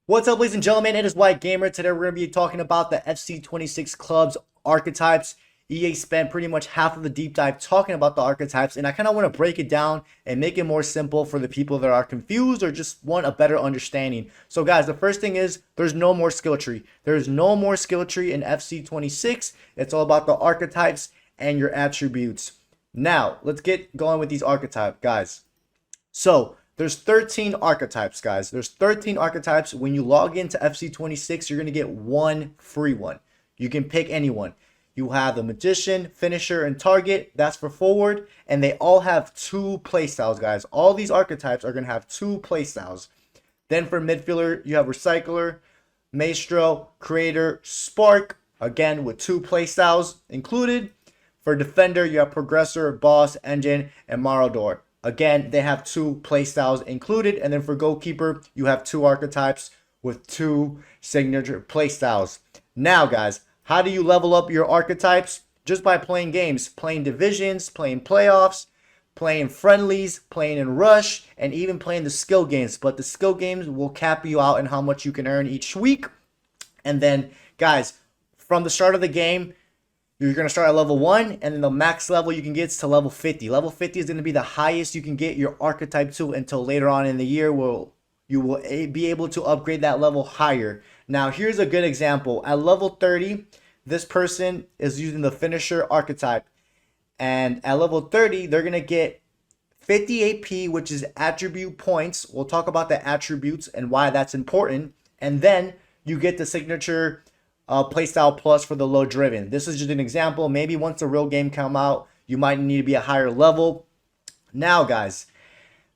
What's up, ladies and gentlemen? It is White Gamer. Today we're going to be talking about the FC26 club's archetypes. EA spent pretty much half of the deep dive talking about the archetypes, and I kind of want to break it down and make it more simple for the people that are confused or just want a better understanding. So guys, the first thing is there's no more skill tree. There's no more skill tree in FC26. It's all about the archetypes and your attributes. Now, let's get going with these archetypes, guys. So there's 13 archetypes, guys. There's 13 archetypes. When you log into FC26, you're going to get one free one. You can pick anyone. You have the Magician, Finisher, and Target. That's for forward. And they all have two playstyles, guys. All these archetypes are going to have two playstyles. Then for midfielder, you have Recycler, Maestro, Creator, Spark. Again, with two playstyles included. For defender, you have Progressor, Boss, Engine, and Marador. Again, they have two playstyles included. And then for goalkeeper, you have two archetypes with two signature playstyles. Now, guys, how do you level up your archetypes? Just by playing games, playing divisions, playing playoffs, playing friendlies, playing in rush, and even playing the skill games. But the skill games will cap you out in how much you can earn each week. And then, guys, from the start of the game, you're going to start at level 1, and then the max level you can get is to level 50. Level 50 is going to be the highest you can get your archetype to until later on in the year where you will be able to upgrade that level higher. Now, here's a good example. At level 30, this person is using the Finisher archetype. And at level 30, they're going to get 50 AP, which is attribute points. We'll talk about the attributes and why that's important. And then you get the signature playstyle plus for the low driven. This is just an example. Maybe once the real game come out, you might need to be a higher level. Now, guys,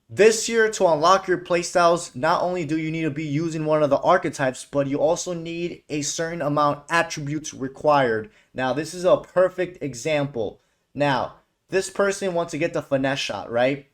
this year to unlock your playstyles, not only do you need to be using one of the archetypes, but you also need a certain amount attributes required. Now, this is a perfect example. Now, this person wants to get the finesse shot, right?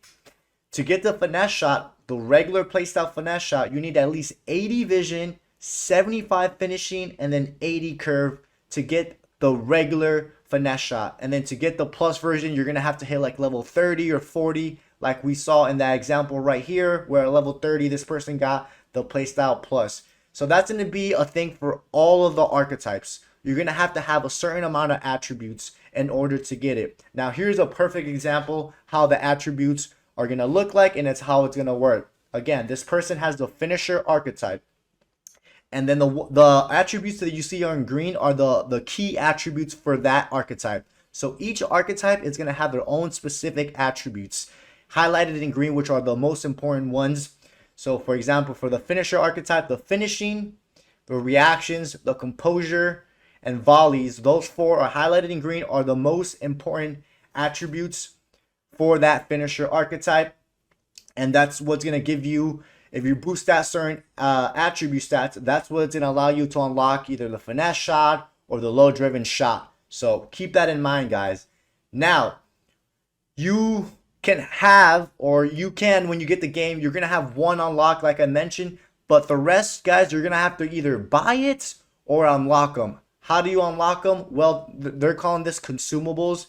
To get the finesse shot, the regular playstyle finesse shot, you need at least 80 vision, 75 finishing, and then 80 curve to get the regular finesse shot. And then to get the plus version, you're going to have to hit like level 30 or 40, like we saw in that example right here, where at level 30, this person got the playstyle plus. So that's going to be a thing for all of the archetypes. You're going to have a certain amount of attributes in order to get it. Now, here's a perfect example how the attributes are going to look like, and it's how it's going to work. Again, this person has the Finisher archetype. And then the attributes that you see are in green are the key attributes for that archetype. So each archetype is going to have their own specific attributes highlighted in green, which are the most important ones. So for example, for the Finisher archetype, the finishing, the reactions, the composure, and volleys, those four are highlighted in green, are the most important attributes for that Finisher archetype. And that's what's going to give you, if you boost that certain attribute stats, that's what's going to allow you to unlock either the finesse shot or the low driven shot. So keep that in mind, guys. Now, you can have, or you can, when you get the game, you're going to have one unlock like I mentioned, but the rest, guys, you're going to have to either buy it or unlock them. How do you unlock them? Well, they're calling this consumables.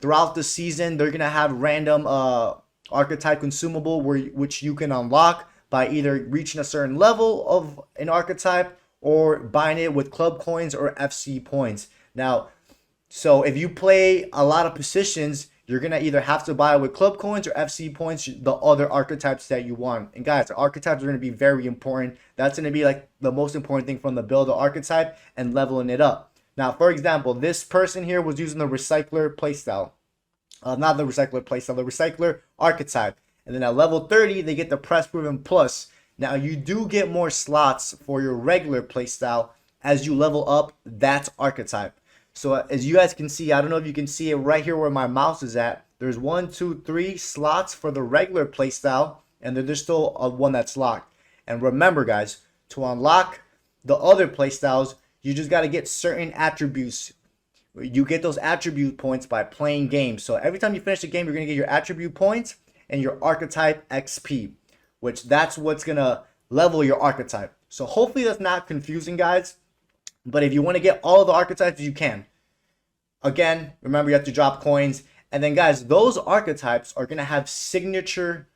Throughout the season, they're going to have random archetype consumable which you can unlock by either reaching a certain level of an archetype or buying it with club coins or FC points. Now, so if you play a lot of positions, you're going to either have to buy it with club coins or FC points, the other archetypes that you want. And guys, the archetypes are going to be very important. That's going to be like the most important thing from the build of archetype and leveling it up. Now, for example, this person here was using the Recycler playstyle. Not the Recycler playstyle, the Recycler archetype. And then at level 30, they get the Press Proven Plus. Now, you do get more slots for your regular playstyle as you level up that archetype. So as you guys can see, I don't know if you can see it right here where my mouse is at. There's 1, 2, 3 slots for the regular playstyle, and then there's still one that's locked. And remember, guys, to unlock the other playstyles, you just got to get certain attributes. You get those attribute points by playing games. So every time you finish the game, you're going to get your attribute points and your archetype XP, which that's what's going to level your archetype. So hopefully that's not confusing, guys. But if you want to get all of the archetypes, you can. Again, remember you have to drop coins. And then, guys, those archetypes are going to have signature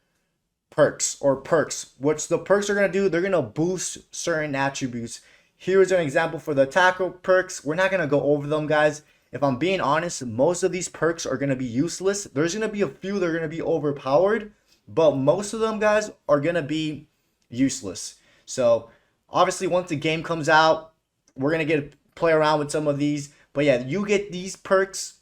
perks. What the perks are going to do, they're going to boost certain attributes. Here's an example for the attacker perks. We're not going to go over them, guys. If I'm being honest, most of these perks are going to be useless. There's going to be a few that are going to be overpowered, but most of them, guys, are going to be useless. So obviously once the game comes out, we're going to play around with some of these. But yeah, you get these perks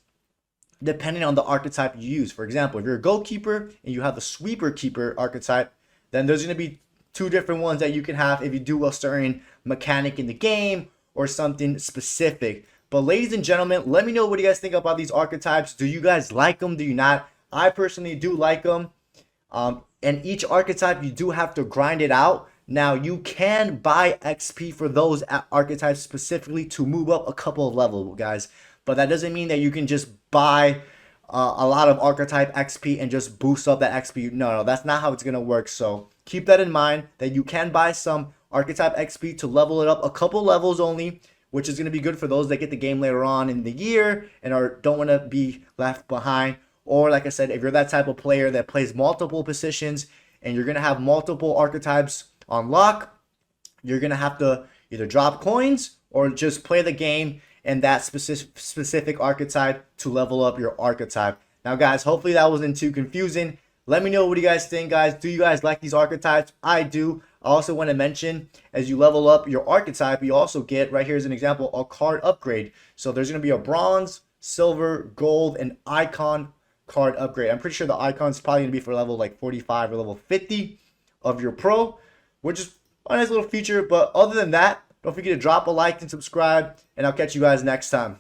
depending on the archetype you use. For example, if you're a goalkeeper and you have the sweeper keeper archetype, then there's going to be two different ones that you can have if you do a certain mechanic in the game or something specific. But ladies and gentlemen, let me know what you guys think about these archetypes. Do you guys like them? Do you not? I personally do like them. And each archetype, you do have to grind it out. Now, you can buy XP for those archetypes specifically to move up a couple of levels, guys. But that doesn't mean that you can just buy a lot of archetype XP and just boost up that XP. No, that's not how it's going to work. So keep that in mind, that you can buy some archetype XP to level it up a couple levels only, which is going to be good for those that get the game later on in the year and don't want to be left behind. Or like I said, if you're that type of player that plays multiple positions and you're going to have multiple archetypes on lock, you're going to have to either drop coins or just play the game and that specific archetype to level up your archetype. Now, guys, hopefully that wasn't too confusing. Let me know what you guys think, guys. Do you guys like these archetypes? I do. I also want to mention, as you level up your archetype, you also get, right here is an example, a card upgrade. So there's going to be a bronze, silver, gold, and icon card upgrade. I'm pretty sure the icon's probably going to be for level like 45 or level 50 of your pro, which is a nice little feature. But other than that, don't forget to drop a like and subscribe, and I'll catch you guys next time.